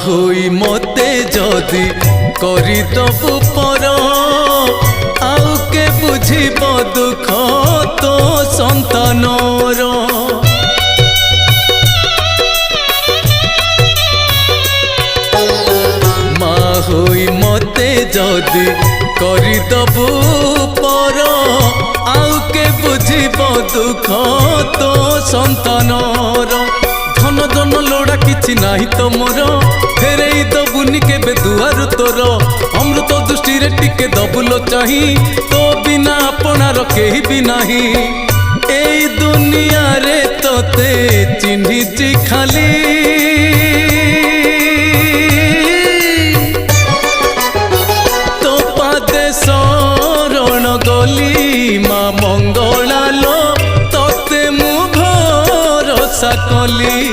होई मते जदि करिदबु पर आउ के बुझिब दुख तो संतानर। माँ होई मते जदि करिदबु पर आउ के बुझिब दुख तो संतानर। धन धन लोड़ा किछि नाही तो मोर फेरई दबुनि केबे दुआर तोर। अमृत दृष्टि रे टिके दबुलो चाही तो बिना अपनार केही भी नाही। एई दुनिया रे तोते चिन्हिछि खाली तो पादे शरण गली। माँ मंगला लो तोते मु भरोसा कली।